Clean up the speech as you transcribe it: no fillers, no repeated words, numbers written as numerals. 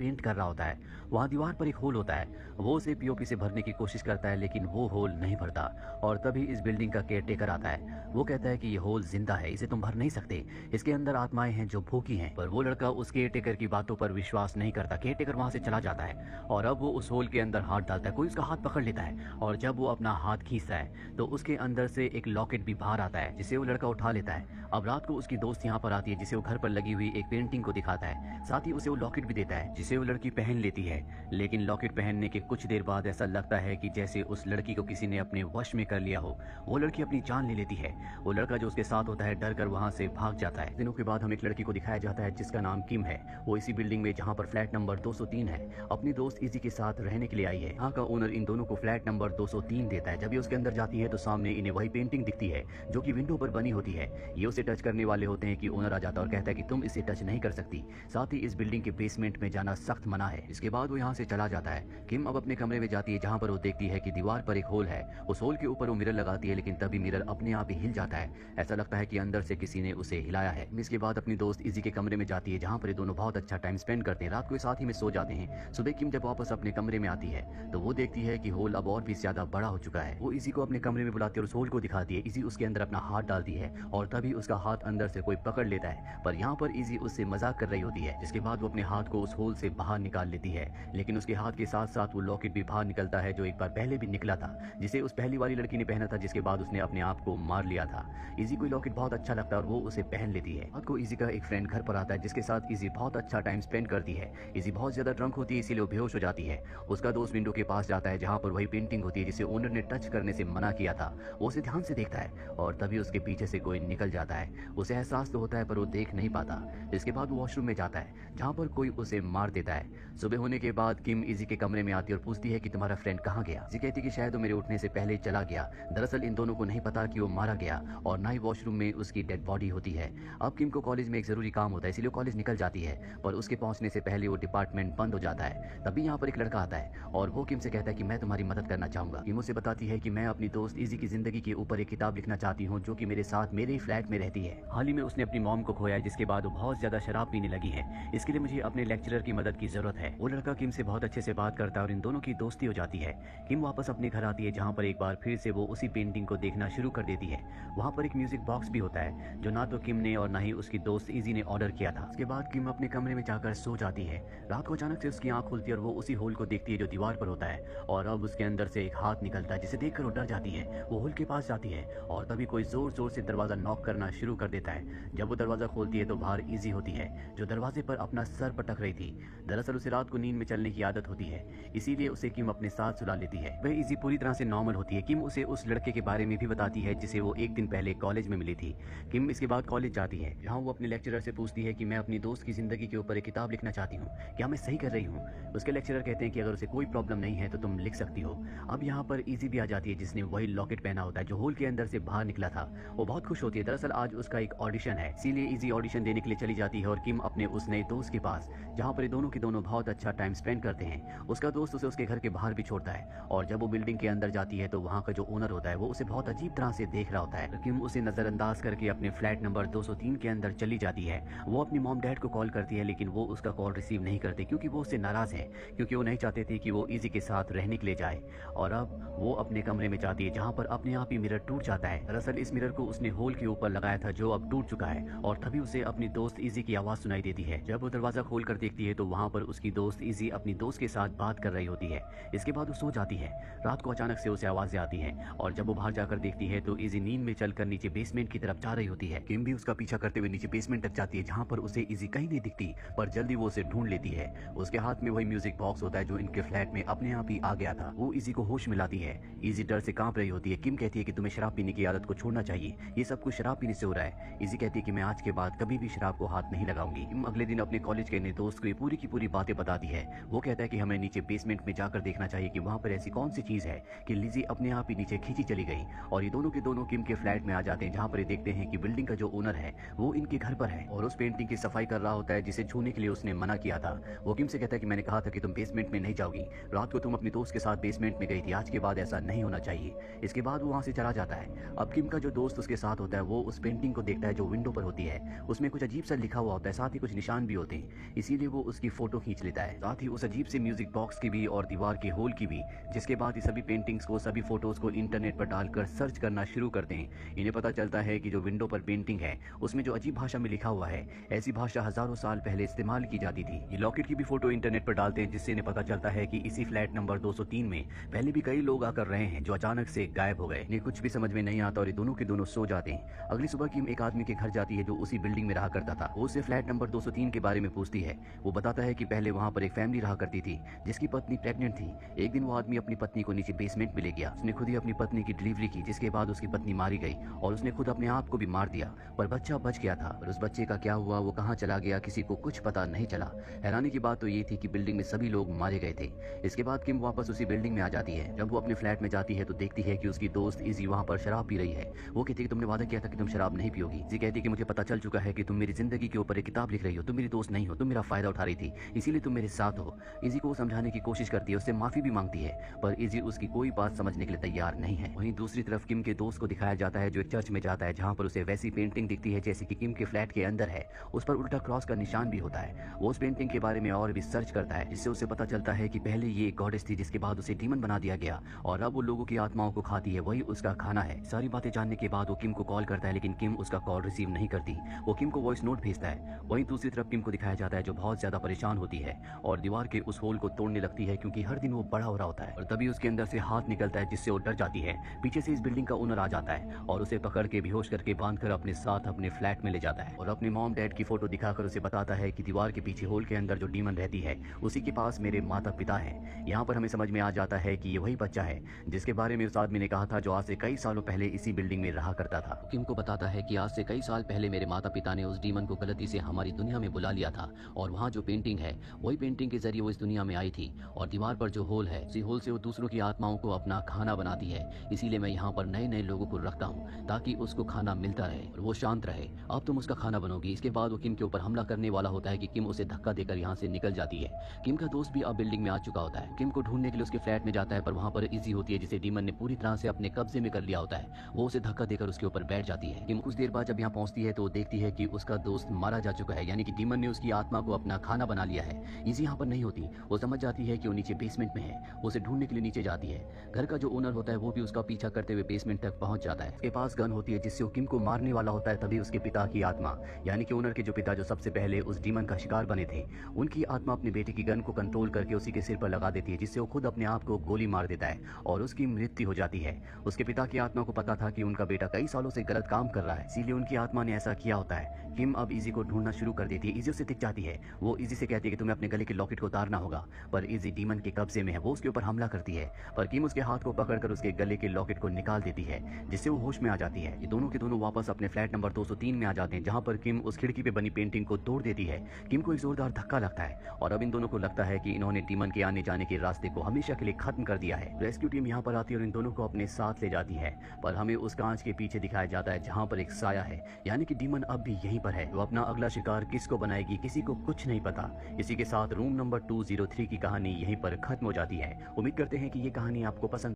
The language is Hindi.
पेंट कर रहा होता है। वहाँ दीवार पर एक होल होता है, वो उसे पीओपी से भरने की कोशिश करता है लेकिन वो होल नहीं भरता। और तभी इस बिल्डिंग का केयर टेकर आता है। वो कहता है कि ये होल जिंदा है, इसे तुम भर नहीं सकते, इसके अंदर आत्माएं हैं जो भूखी हैं। पर वो लड़का उस केयर टेकर की बातों पर विश्वास नहीं करता। केयर टेकर वहाँ से चला जाता है और अब वो उस होल के अंदर हाथ डालता है। कोई उसका हाथ पकड़ लेता है और जब वो अपना हाथ खींचता है तो उसके अंदर से एक लॉकेट भी बाहर आता है, जिसे वो लड़का उठा लेता है। अब रात को उसकी दोस्त यहाँ पर आती है, जिसे वो घर पर लगी हुई एक पेंटिंग को दिखाता है। साथ ही उसे वो लॉकेट भी देता है, जिसे वो लड़की पहन लेती है। लेकिन लॉकेट पहनने के कुछ देर बाद ऐसा लगता है कि जैसे उस लड़की को किसी ने अपने वश में कर लिया हो। वो लड़की अपनी जान ले लेती है। वो लड़का जो उसके साथ होता है डर कर वहाँ से भाग जाता है। दिनों के बाद हम एक लड़की को दिखाया जाता है जिसका नाम किम है। वो इसी बिल्डिंग में, जहाँ पर फ्लैट नंबर 203 है, अपनी दोस्त इजी के साथ रहने के लिए आई है। यहाँ का ओनर इन दोनों को फ्लैट नंबर 203 देता है। जब ये उसके अंदर जाती है तो सामने इन्हें वही पेंटिंग दिखती है जो कि विंडो पर बनी होती है। ये उसे टच करने वाले होते हैं कि ओनर आ जाता है और कहता है कि तुम इसे टच नहीं कर सकती, साथ ही इस बिल्डिंग के बेसमेंट में जाना सख्त मना है। इसके बाद वो यहाँ से चला जाता है। किम अब अपने कमरे में जाती है, जहाँ पर वो देखती है कि दीवार पर एक होल है। उस होल के ऊपर वो मिरर लगाती है, लेकिन तभी मिरर अपने आप ही हिल जाता है। ऐसा लगता है कि अंदर से किसी ने उसे हिलाया है। इसके बाद अपनी दोस्त इजी के कमरे में जाती है, जहाँ पर ये दोनों बहुत अच्छा टाइम स्पेंड करते हैं। रात को साथ ही में सो जाते हैं। सुबह किम जब वापस अपने कमरे में आती है तो वो देखती है कि होल अब और भी ज्यादा बड़ा हो चुका है। वो इजी को अपने कमरे में बुलाती है और उस होल को दिखाती है। इजी उसके अंदर अपना हाथ डालती है और तभी उसका हाथ अंदर से कोई पकड़ लेता है, पर यहाँ पर इजी उससे मजाक कर रही होती है। जिसके बाद वो अपने हाथ को उस होल से बाहर निकाल लेती है, लेकिन उसके हाथ के साथ साथ वो लॉकेट भी बाहर निकलता है जो एक बार पहले भी निकला था, जिसे उस पहली वाली लड़की ने पहना था, जिसके बाद उसने अपने आप को मार लिया था। इजी को लॉकेट बहुत अच्छा लगता है और वो उसे पहन लेती है। रात को इजी का एक फ्रेंड घर पर आता है, जिसके साथ इजी बहुत अच्छा टाइम स्पेंड करती है। इजी बहुत ज्यादा ड्रंक होती है, इसीलिए वो बेहोश हो जाती है। उसका दोस्त विंडो के पास जाता है, जहाँ पर वही पेंटिंग होती है जिसे ओनर ने टच करने से मना किया था। वो उसे ध्यान से देखता है और तभी उसके पीछे से कोई निकल जाता है। उसे एहसास तो होता है पर वो देख नहीं पाता। इसके बाद वो वॉशरूम में जाता है, जहाँ पर कोई उसे मार देता है। सुबह होने के बाद किम इजी के कमरे में आती है और पूछती है कि तुम्हारा फ्रेंड कहाँ गया। इजी कहती है कि शायद वो मेरे उठने से पहले चला गया। दरअसल इन दोनों को नहीं पता कि वो मारा गया और ना ही वॉशरूम में उसकी डेड बॉडी होती है। अब किम को कॉलेज में एक जरूरी काम होता है, इसलिए कॉलेज निकल जाती है, पर उसके पहुंचने से पहले वो डिपार्टमेंट बंद हो जाता है। तभी यहाँ पर एक लड़का आता है और वो किम से कहता है कि मैं तुम्हारी मदद करना चाहूंगा। किम उसे बताती है कि मैं अपनी दोस्त इजी की जिंदगी के ऊपर एक किताब लिखना चाहती हूँ, जो कि मेरे साथ मेरे ही फ्लैट में रहती है। हाल ही में उसने अपनी मॉम को खोया है, जिसके बाद वो बहुत ज्यादा शराब पीने लगी है। इसके लिए मुझे अपने लेक्चरर की मदद की जरूरत है। वो लड़का किम से बहुत अच्छे से बात करता है और इन दोनों की दोस्ती हो जाती है। किम वापस अपने घर आती है, जहाँ पर एक बार फिर से वो उसी पेंटिंग को देखना शुरू कर देती है। वहाँ पर एक म्यूजिक बॉक्स भी होता है, जो ना तो किम ने और ना ही उसकी दोस्त इजी ने ऑर्डर किया था। उसके बाद किम अपने कमरे में जाकर सो जाती है। रात को अचानक से उसकी आंख खुलती है और वो उसी होल को देखती है जो दीवार पर होता है, और अब उसके अंदर से एक हाथ निकलता है, जिसे देखकर वो डर जाती है। वो होल के पास जाती है और तभी कोई जोर जोर से दरवाजा नॉक करना शुरू कर देता है। जब वो दरवाजा खोलती है तो बाहर इजी होती है, जो दरवाजे पर अपना सर पटक रही थी। दरअसल उसे रात को नींद में चलने की आदत होती है, इसीलिए उसे किम अपने साथ सुला लेती है। वह इजी पूरी तरह से नॉर्मल होती है। किम उसे उस लड़के के बारे में भी बताती है जिसे वो एक दिन पहले कॉलेज में मिली थी। किम इसके बाद कॉलेज जाती है, जहाँ वो अपने लेक्चरर से पूछती है कि मैं अपनी दोस्त की जिंदगी के ऊपर एक किताब लिखना चाहती हूँ, क्या मैं सही कर रही हूँ। उसके लेक्चरर कहते हैं कि अगर उसे कोई प्रॉब्लम नहीं है तो तुम लिख सकती हो। अब यहाँ पर इजी भी आ जाती है, जिसने वही लॉकेट पहना होता है जो होल के अंदर से बाहर निकला था। वो बहुत खुश होती है। दरअसल आज उसका एक ऑडिशन है, इसीलिए इजी ऑडिशन देने के लिए चली जाती है और किम अपने उस नए दोस्त के पास, जहाँ पर दोनों के दोनों बहुत अच्छा टाइम स्पेंड करते हैं। उसका दोस्त उसे उसके घर के बाहर भी छोड़ता है और जब वो बिल्डिंग के अंदर जाती है तो वहाँ का जो ओनर होता है वो उसे बहुत अजीब तरह से देख रहा होता है। किम उसे नजरअंदाज करके अपने फ्लैट नंबर 203 के अंदर चली जाती है। वो अपनी मॉम डैड को कॉल करती है, लेकिन वो उसका कॉल रिसीव नहीं करते, क्योंकि वो उससे नाराज है, क्योंकि वो नहीं चाहते थे कि वो इजी के साथ रहने के लिए जाए। और अब वो अपने कमरे में जाती है, जहाँ पर अपने आप ही मिरर टूट जाता है। दरअसल इस मिरर को उसने होल के ऊपर लगाया था, जो अब टूट चुका है, और तभी उसे अपनी दोस्त इजी की आवाज सुनाई देती है। जब वो दरवाजा खोल कर देखती है तो वहाँ पर उसकी दोस्त इजी अपनी दोस्त के साथ बात कर रही होती है। इसके बाद वो सो जाती है। रात को अचानक से उसे आवाजें आती हैं और जब वो बाहर जाकर देखती है तो इजी नींद में चलकर नीचे बेसमेंट की तरफ जा रही होती है। किम भी उसका पीछा करते हुए नीचे बेसमेंट तक जाती है, जहाँ पर उसे इजी कहीं नहीं दिखती, पर जल्दी वो उसे ढूंढ लेती है। उसके हाथ में वही म्यूजिक बॉक्स होता है जो इनके फ्लैट में अपने आप ही आ गया था। वो इजी को होश में लाती है। इजी डर से कांप रही होती है। किम कहती है कि तुम्हें शराब पीने की आदत को छोड़ना चाहिए, ये सब कुछ शराब पीने से हो रहा है। इजी कहती है कि मैं आज के बाद कभी भी शराब को हाथ नहीं लगाऊंगी। किम अगले दिन अपने कॉलेज के नए दोस्त को ये पूरी की पूरी बातें बताती है। वो कहता है कि हमें नीचे बेसमेंट में जाकर देखना चाहिए कि वहाँ पर ऐसी कौन सी चीज है कि लिजी अपने आप ही नीचे खींची चली गई। और ये दोनों के दोनों किम के फ्लैट में आ जाते हैं, जहाँ पर ये देखते हैं कि बिल्डिंग का जो ओनर है वो इनके घर पर है और उस पेंटिंग की सफाई कर रहा होता है, जिसे छूने के लिए उसने मना किया था। वो किम से कहता है कि मैंने कहा था कि तुम बेसमेंट में नहीं जाओगी, रात को तुम अपनी दोस्त के साथ बेसमेंट में गई थी, आज के बाद ऐसा नहीं होना चाहिए। इसके बाद वो वहाँ से चला जाता है। अब किम का जो दोस्त उसके साथ होता है वो उस पेंटिंग को देखता है जो विंडो पर होती है। उसमें कुछ अजीब सा लिखा हुआ होता है, साथ ही कुछ निशान भी होते हैं, इसीलिए वो उसकी फोटो खींच लेता है, साथ ही उस अजीब से म्यूजिक बॉक्स की भी और दीवार के होल की भी, जिसके बाद ये सभी पेंटिंग्स को, सभी फोटोज को इंटरनेट पर डालकर सर्च करना शुरू करते हैं। इन्हें पता चलता है कि जो विंडो पर पेंटिंग है उसमें जो अजीब भाषा में लिखा हुआ है, ऐसी भाषा हजारों साल पहले इस्तेमाल की जाती थी। ये लॉकेट की भी फोटो इंटरनेट पर डालते हैं, जिससे इन्हें पता चलता है कि इसी फ्लैट नंबर 203 में पहले भी कई लोग आकर रहे हैं जो अचानक से गायब हो गए। इन्हें कुछ भी समझ में नहीं आता और ये दोनों के दोनों सो जाते हैं। अगली सुबह किम एक आदमी के घर जाती है जो उसी बिल्डिंग में रहा करता था। वो उससे फ्लैट नंबर 203 के बारे में पूछती है। वो बताता है कि पहले वहाँ पर एक फैमिली रहा करती थी जिसकी पत्नी प्रेग्नेंट थी। एक दिन वो आदमी अपनी पत्नी को नीचे बेसमेंट में ले गया। उसने खुद ही अपनी पत्नी की डिलीवरी की, जिसके बाद उसकी पत्नी मारी गई और उसने खुद अपने आप को भी मार दिया, पर बच्चा बच गया था। पर उस बच्चे का क्या हुआ, वो कहाँ चला गया, किसी को कुछ पता नहीं चला। हैरानी की बात तो ये थी कि बिल्डिंग में सभी लोग मारे गए थे। इसके बाद किम वापस उसी बिल्डिंग में आ जाती है। जब वो अपने फ्लैट में जाती है तो देखती है कि उसकी दोस्त इजी वहाँ पर शराब पी रही है। वो कहती है कि तुमने वादा किया था कि तुम शराब नहीं पियोगी। इजी कहती है कि मुझे पता चल चुका है कि तुम मेरी जिंदगी के ऊपर एक किताब लिख रही हो, तुम मेरी दोस्त नहीं हो, तुम मेरा फायदा उठा रही थी, इसीलिए तुम मेरे साथ हो। इजी को समझाने की कोशिश करती है, उससे माफी भी मांगती है, पर इजी उसकी कोई बात समझने के लिए तैयार नहीं है। वहीं दूसरी तरफ किम के दोस्त को दिखाया जाता है जो एक चर्च में जाता है, जहाँ पर उसे वैसी पेंटिंग दिखती है जैसे कि किम के फ्लैट के अंदर है। उस पर उल्टा क्रॉस का निशान भी होता है। वो उस पेंटिंग के बारे में और भी सर्च करता है, जिससे उसे पता चलता है कि पहले ये एक गॉडेस थी, जिसके बाद उसे डीमन बना दिया गया और अब वो लोगों की आत्माओं को खाती है, वही उसका खाना है। सारी बातें जानने के बाद वो किम को कॉल करता है, लेकिन किम उसका कॉल रिसीव नहीं करती। वो किम को वॉइस नोट भेजता है। वहीं दूसरी तरफ किम को दिखाया जाता है जो बहुत ज्यादा परेशान होती है और दीवार के उस होल को तोड़ने लगती है, क्योंकि हर दिन वो बड़ा हो रहा होता है। और तभी उसके अंदर से हाथ निकलता है, जिससे वो डर जाती है। पीछे से इस बिल्डिंग का ओनर आ जाता है और उसे पकड़ के बेहोश करके बांधकर अपने साथ अपने फ्लैट में ले जाता है और अपने मॉम डैड की फोटो दिखाकर उसे बताता है कि दीवार के पीछे होल के अंदर जो डीमन रहती है उसी के पास मेरे माता पिता हैं। यहाँ पर हमें समझ में आ जाता है कि ये वही बच्चा है जिसके बारे में उस आदमी ने कहा था, जो आज से कई सालों पहले इसी बिल्डिंग में रहा करता था। किम को बताता है कि आज से कई साल पहले मेरे माता पिता ने उस डीमन को गलती से हमारी दुनिया में बुला लिया था और वहाँ जो पेंटिंग है वही पेंटिंग के जरिए वो इस दुनिया में आई थी और दीवार पर जो होल है, उसी होल से वो दूसरों की आत्माओं को अपना खाना बनाती है। इसीलिए मैं यहाँ पर नए नए लोगों को रखता हूँ ताकि उसको खाना मिलता रहे और वो शांत रहे। अब तुम उसका खाना बनोगी। इसके बाद वो किम के ऊपर हमला करने वाला होता है कि किम उसे धक्का देकर यहाँ से निकल जाती है। किम का दोस्त भी अब बिल्डिंग में आ चुका होता है। किम को ढूंढने के लिए उसके फ्लैट में जाता है, पर वहाँ पर इजी होती है जिसे डीमन ने पूरी तरह से अपने कब्जे में कर लिया होता है। वो उसे धक्का देकर उसके ऊपर बैठ जाती है। किम कुछ देर बाद जब यहाँ पहुंचती है तो देखती है कि उसका दोस्त मारा जा चुका है, यानी कि डीमन ने उसकी आत्मा को अपना खाना बना लिया है। इजी यहाँ पर नहीं होती। वो समझ जाती है कि वो नीचे बेसमेंट में है। वो उसे ढूंढने के लिए नीचे जाती है। घर का जो ओनर होता है वो भी उसका पीछा करते हुए बेसमेंट तक पहुंच जाता है। उसके पास गन होती है जिससे वो किम को मारने वाला होता है। तभी उसके पिता की आत्मा, यानी कि ओनर के जो पिता जो सबसे पहले उस डीमन का शिकार बने थे, उनकी आत्मा अपने बेटे की गन को कंट्रोल करके उसी के सिर पर लगा देती है, जिससे वो खुद अपने आप को गोली मार देता है और उसकी मृत्यु हो जाती है। उसके पिता की आत्मा को पता था कि उनका बेटा कई सालों से गलत काम कर रहा है, इसीलिए उनकी आत्मा ने ऐसा किया होता है। किम अब इजी को ढूंढना शुरू कर देती है। इजी उससे दिख जाती है। वो इजी से कहती है कि तुम्हें अपने गले के लॉकेट को उतारना होगा, पर इजी डीमन के कब्जे में है। वो उसके ऊपर हमला करती है, पर किम उसके हाथ को पकड़कर उसके गले के लॉकेट को निकाल देती है, जिससे वो होश में आ जाती है। ये दोनों के दोनों वापस अपने फ्लैट नंबर 203 में आ जाते हैं, जहां पर किम उस खिड़की पे बनी पेंटिंग को तोड़ देती है। किम को एक जोरदार धक्का लगता है और अब इन दोनों को लगता है कि इन्होंने डीमन के आने जाने के रास्ते को हमेशा के लिए खत्म कर दिया है। रेस्क्यू टीम यहाँ पर आती है और इन दोनों को अपने साथ ले जाती है, पर हमें उस कांच के पीछे दिखाया जाता है जहाँ पर एक साया है, यानी कि डीमन अब भी यहीं पर है। वो अपना अगला शिकार किसको बनाएगी किसी को कुछ नहीं पता। इसी के साथ रूम नंबर 203 की कहानी यहीं पर खत्म हो जाती है। उम्मीद करते हैं कि ये कहानी आपको पसंद